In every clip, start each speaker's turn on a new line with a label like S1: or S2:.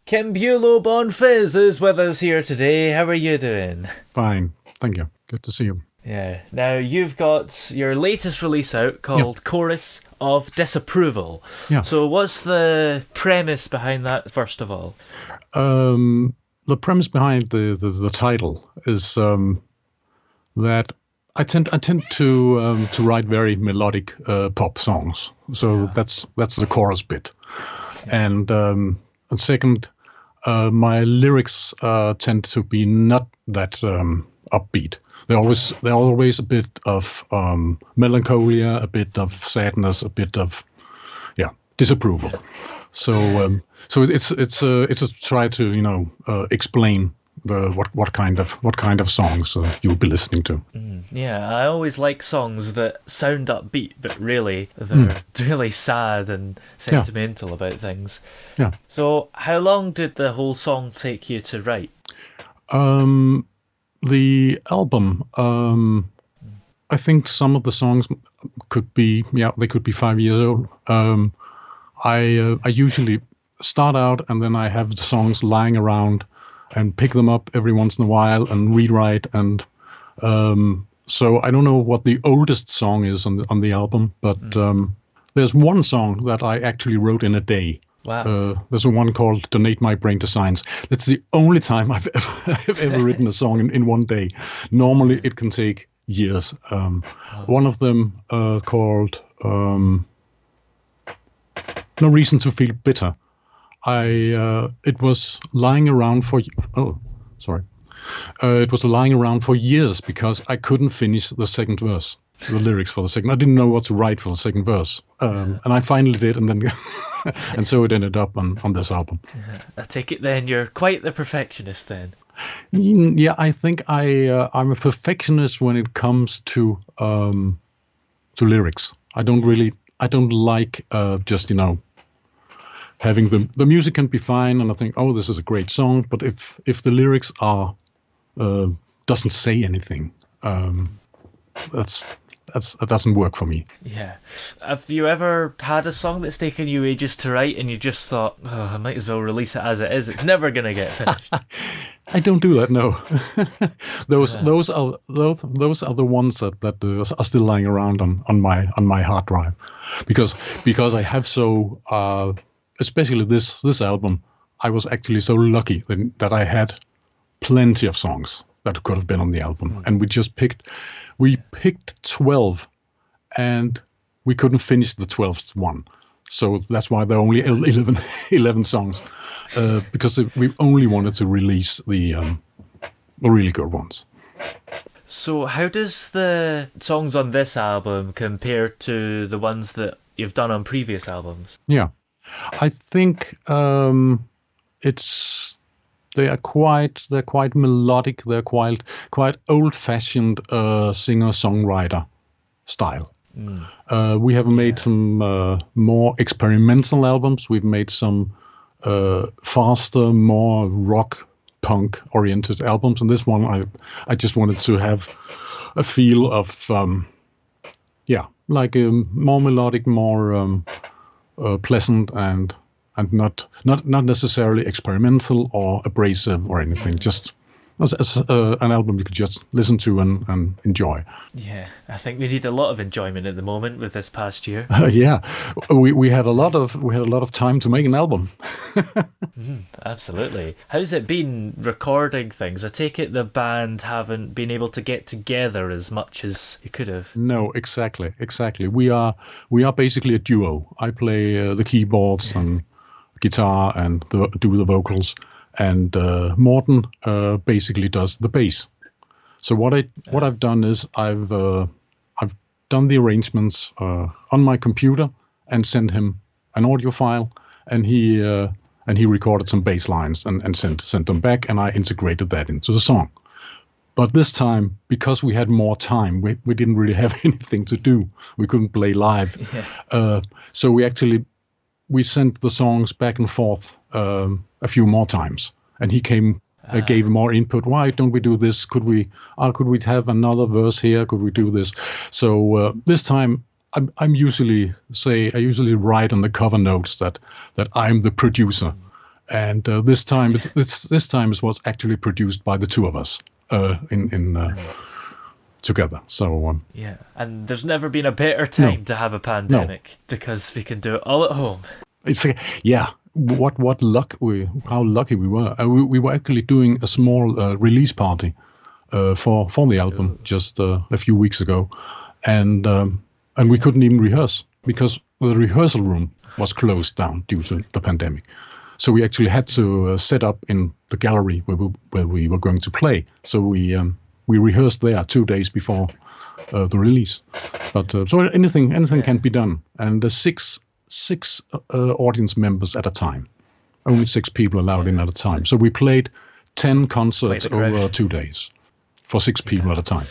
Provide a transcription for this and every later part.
S1: Kim Bülow Bonfils is with us here today. How are you doing?
S2: Fine, thank you. Good to see you.
S1: Yeah. Now, you've got your latest release out called Chorus of Disapproval.
S2: Yeah.
S1: So what's the premise behind that, first of all?
S2: The premise behind the title is that I tend to write very melodic pop songs. So that's the chorus bit. And second, my lyrics tend to be not that upbeat. They're always a bit of melancholia, a bit of sadness, a bit of disapproval. So it's a try to explain what kind of songs you'll be listening to.
S1: Yeah, I always like songs that sound upbeat, but really they're really sad and sentimental about things.
S2: Yeah.
S1: So how long did the whole song take you to write?
S2: The album, I think some of the songs could be 5 years old. I usually start out and then I have the songs lying around and pick them up every once in a while and rewrite. And so I don't know what the oldest song is on the album, but there's one song that I actually wrote in a day.
S1: Wow.
S2: There's one called Donate My Brain to Science. That's the only time I've ever written a song in one day. Normally it can take years. One of them called No Reason to Feel Bitter. It was lying around for years because I couldn't finish the second verse, the lyrics for the second. I didn't know what to write for the second verse, and I finally did, and then and so it ended up on this album.
S1: Yeah. I take it then you're quite the perfectionist then.
S2: Yeah, I think I'm a perfectionist when it comes to lyrics. I don't like just having the music can be fine, and I think, oh, this is a great song. But if the lyrics are doesn't say anything, that doesn't work for me.
S1: Yeah. Have you ever had a song that's taken you ages to write, and you just thought, oh, I might as well release it as it is. It's never gonna get finished.
S2: I don't do that. No. Those are the ones that are still lying around on my hard drive, because I have so. Especially this album, I was actually so lucky that I had plenty of songs that could have been on the album, and we picked 12, and we couldn't finish the 12th one, so that's why there are only 11 songs, because we only wanted to release the really good ones.
S1: So how does the songs on this album compare to the ones that you've done on previous albums?
S2: Yeah. I think they're quite melodic. They're quite old-fashioned singer-songwriter style. We have made some more experimental albums. We've made some faster, more rock punk oriented albums, and this one I just wanted to have a feel of like a more melodic, more pleasant and not necessarily experimental or abrasive or anything. Just as an album you could just listen to and enjoy.
S1: Yeah, I think we need a lot of enjoyment at the moment with this past year.
S2: Yeah, we had a lot of time to make an album.
S1: Absolutely. How's it been recording things? I take it the band haven't been able to get together as much as you could have.
S2: No, exactly. We are basically a duo. I play the keyboards and guitar and do the vocals, and Morten basically does the bass. So what I've done is I've done the arrangements on my computer and sent him an audio file, and he recorded some bass lines and sent them back, and I integrated that into the song. But this time, because we had more time, we didn't really have anything to do. We couldn't play live, so we sent the songs back and forth a few more times, and he gave more input. Why don't we do this? Could we have another verse here? Could we do this? So this time I usually write on the cover notes that I'm the producer, And this time it was actually produced by the two of us together. So
S1: yeah, and there's never been a better time to have a pandemic because we can do it all at home.
S2: It's how lucky we were. We were actually doing a small release party for the album just a few weeks ago, and we couldn't even rehearse because the rehearsal room was closed down due to the pandemic. So we actually had to set up in the gallery where we were going to play. So we rehearsed there 2 days before the release. But so anything can be done, and the six audience members at a time. Only 6 people allowed in at a time. So we played 10 concerts over 2 days for 6 people at a time.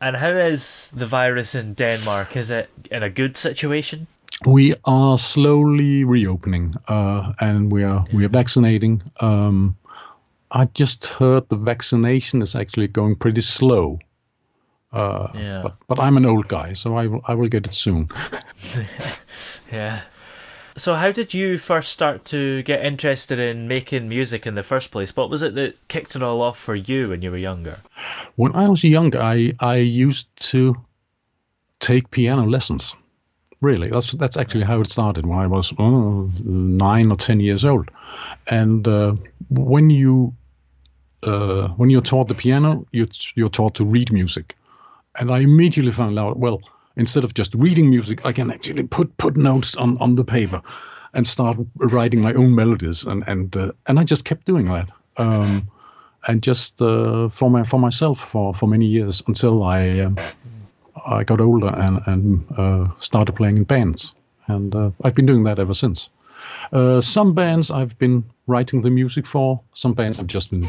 S1: And how is the virus in Denmark? Is it in a good situation?
S2: We are slowly reopening, and we are vaccinating. I just heard the vaccination is actually going pretty slow. But I'm an old guy, so I will get it soon.
S1: Yeah. So how did you first start to get interested in making music in the first place? What was it that kicked it all off for you when you were younger?
S2: When I was younger, I used to take piano lessons. Really, that's actually how it started when I was 9 or 10 years old. And when you're taught the piano, you're taught to read music. And I immediately found out, well, instead of just reading music, I can actually put notes on the paper and start writing my own melodies. And I just kept doing that. And just for myself for many years until I got older and started playing in bands. And I've been doing that ever since. Some bands I've been writing the music for. Some bands I've just been,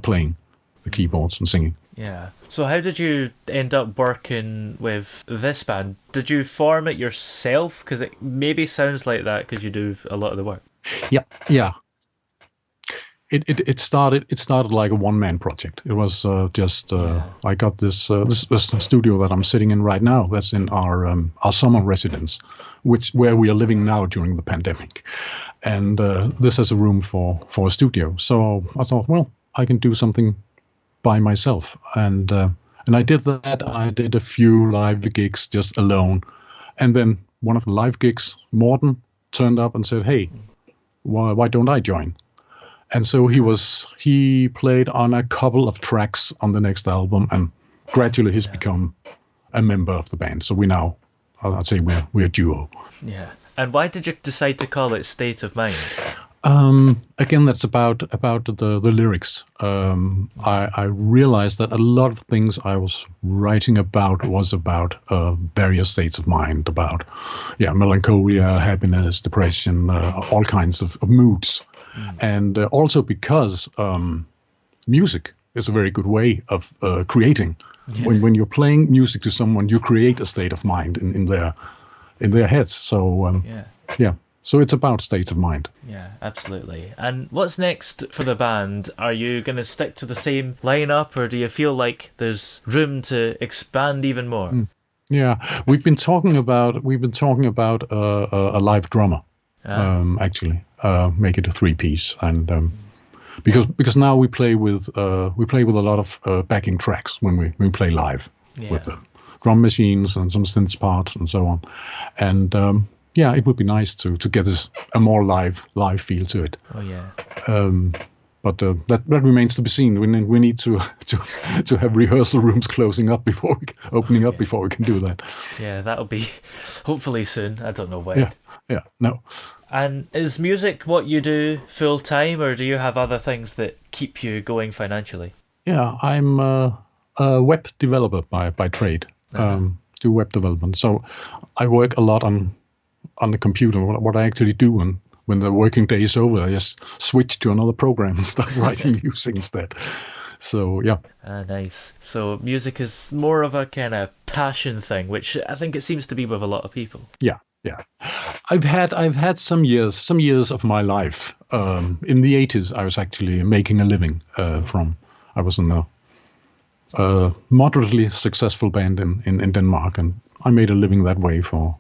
S2: playing the keyboards and singing.
S1: Yeah. So how did you end up working with this band? Did you form it yourself? Because it maybe sounds like that because you do a lot of the work.
S2: Yeah. It started like a one-man project. It was I got this studio that I'm sitting in right now. That's in our summer residence, where we are living now during the pandemic, and this is a room for a studio. So I thought, well, I can do something by myself, and I did that. I did a few live gigs just alone, and then one of the live gigs, Morten turned up and said, "Hey, why don't I join?" And so he played on a couple of tracks on the next album, and gradually he's become a member of the band. So I'd say we're a duo.
S1: Yeah. And why did you decide to call it State of Mind?
S2: Again, that's about the lyrics. I realized that a lot of things I was writing about was about various states of mind, about melancholia, happiness, depression, all kinds of moods. And also because music is a very good way of creating. When you're playing music to someone, you create a state of mind in their heads. So so it's about states of mind.
S1: Yeah, absolutely. And what's next for the band? Are you going to stick to the same lineup, or do you feel like there's room to expand even more?
S2: Yeah, we've been talking about a live drummer. Actually, make it a 3-piece, and because now we play with a lot of backing tracks when we play live with the drum machines and some synth parts and so on, and it would be nice to get a more live feel to it.
S1: Oh yeah.
S2: But that remains to be seen. We need to have rehearsal rooms opening up before we can do that.
S1: Yeah, that'll be hopefully soon. I don't know when.
S2: Yeah. No.
S1: And is music what you do full time, or do you have other things that keep you going financially?
S2: Yeah, I'm a web developer by trade. Do web development. So I work a lot on the computer. What I actually do, and when the working day is over, I just switch to another program and start writing music instead. So yeah.
S1: Nice. So music is more of a kind of passion thing, which I think it seems to be with a lot of people.
S2: Yeah. I've had some years of my life. In the 80s, I was actually making a living I was in a moderately successful band in Denmark, and I made a living that way for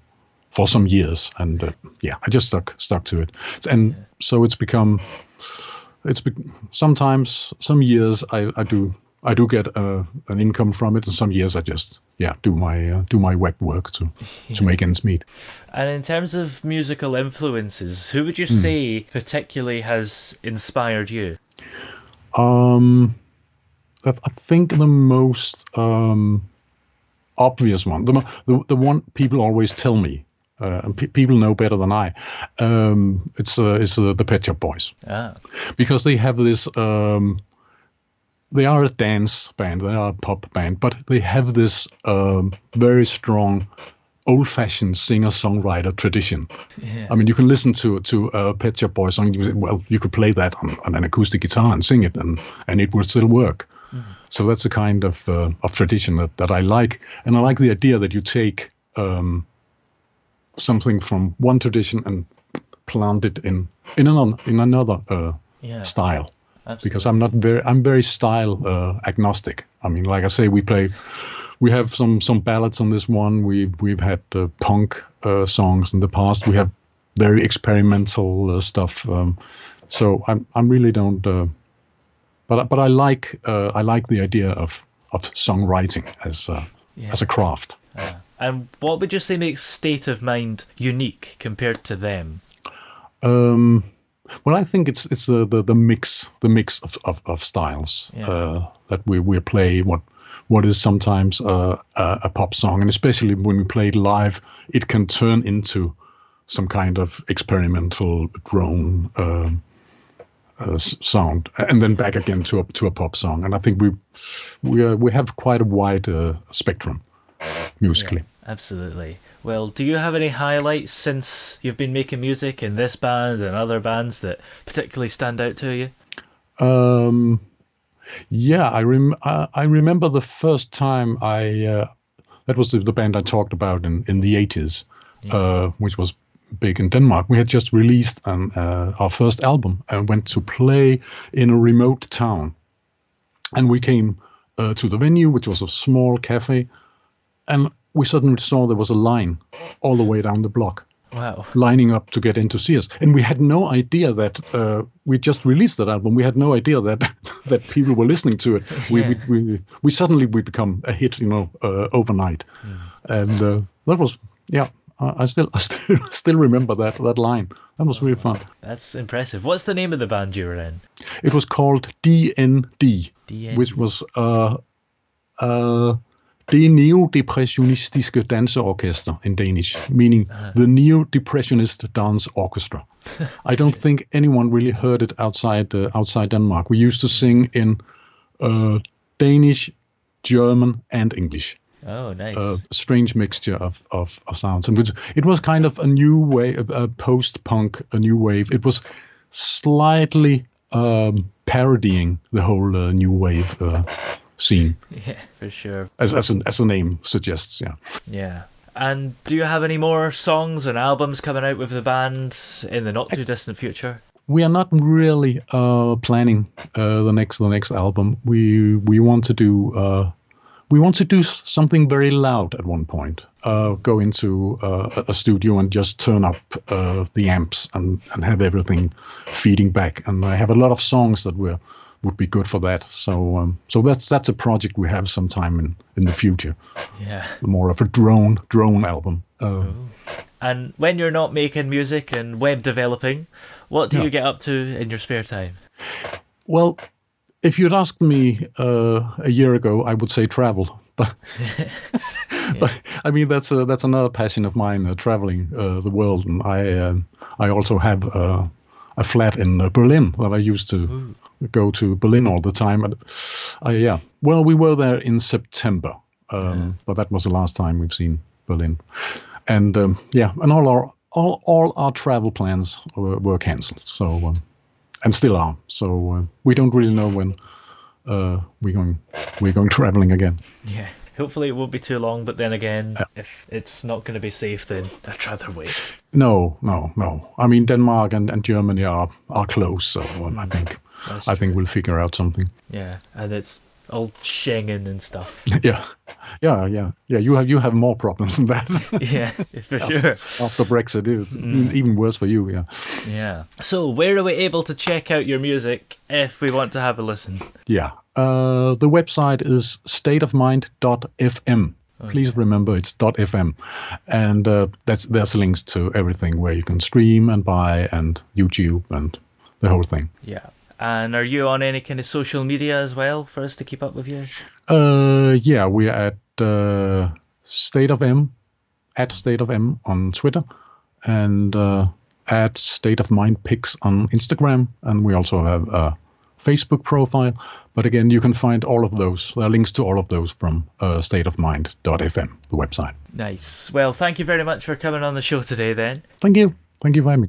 S2: for some years, and I just stuck to it, and so it's become. Sometimes some years I do get an income from it, and some years I just do my web work to make ends meet.
S1: And in terms of musical influences, who would you say particularly has inspired you?
S2: I think the most obvious one, the one people always tell me, and people know better than I, it's the Pet Shop Boys. Because they have this. They are a dance band, they are a pop band, but they have this very strong, old-fashioned singer-songwriter tradition. Yeah. I mean, you can listen to a Pet Shop Boys song. You could play that on an acoustic guitar and sing it, and it would still work. So that's a kind of tradition that I like, and I like the idea that you take something from one tradition and plant it in another style. Absolutely. Because I'm very style agnostic. I mean, like I say, we have some ballads on this one. We've had punk songs in the past. We have very experimental stuff. So I really don't. But I like the idea of songwriting as a craft.
S1: And what would you say makes State of Mind unique compared to them?
S2: Well, I think it's the mix of styles that we play. What is sometimes a pop song, and especially when we play it live, it can turn into some kind of experimental drone sound, and then back again to a pop song. And I think we have quite a wide spectrum musically.
S1: Yeah, absolutely. Well, do you have any highlights since you've been making music in this band and other bands that particularly stand out to you?
S2: I remember the first time that was the band I talked about in the 80s, which was big in Denmark. We had just released our first album and went to play in a remote town. And we came to the venue, which was a small cafe, and we suddenly saw there was a line all the way down the block.
S1: Wow.
S2: Lining up to get in to see us. And we had no idea that we just released that album. We had no idea that people were listening to it. We suddenly become a hit, overnight. And that was, I still remember that line. That was really fun.
S1: That's impressive. What's the name of the band you were in?
S2: It was called DND. Which was Det Neo-Depressionistiske Danseorkester in Danish, meaning the Neo-Depressionist Dance Orchestra. I don't think anyone really heard it outside Denmark. We used to sing in Danish, German, and English.
S1: Oh, nice.
S2: A strange mixture of sounds. And it was kind of a new wave, a post-punk, a new wave. It was slightly parodying the whole new wave scene.
S1: Yeah, for sure.
S2: As the name suggests, yeah.
S1: Yeah. And do you have any more songs and albums coming out with the band in the not too distant future?
S2: We are not really planning the next album. We want to do something very loud at one point. Go into a studio and just turn up the amps and have everything feeding back. And I have a lot of songs that would be good for that. So that's a project we have sometime in the future.
S1: Yeah.
S2: More of a drone album.
S1: And when you're not making music and web developing, what do you get up to in your spare time?
S2: Well, if you'd asked me a year ago, I would say travel. But but I mean that's another passion of mine, traveling the world. And I also have a flat in Berlin that I used to go to Berlin all the time. And well, we were there in September, but that was the last time we've seen Berlin. And and all our travel plans were cancelled. So and still are. So we don't really know when we're going traveling again.
S1: Yeah. Hopefully it won't be too long, but then again, if it's not going to be safe, then I'd rather wait.
S2: No. I mean, Denmark and Germany are close, so I think we'll figure out something.
S1: Yeah, and it's all shinging and stuff.
S2: Yeah. You have more problems than that.
S1: Yeah, for sure.
S2: After Brexit, it's even worse for you. Yeah.
S1: Yeah. So where are we able to check out your music if we want to have a listen?
S2: Yeah. The website is stateofmind.fm. Please remember it's .fm, and there's links to everything where you can stream and buy, and YouTube and the whole thing.
S1: Yeah. And are you on any kind of social media as well for us to keep up with you?
S2: Yeah, we're at State of M, at State of M on Twitter, and at State of Mind Pics on Instagram, and we also have a Facebook profile. But again, you can find all of those. There are links to all of those from stateofmind.fm, the website.
S1: Nice. Well, thank you very much for coming on the show today then.
S2: Thank you. Thank you for having me.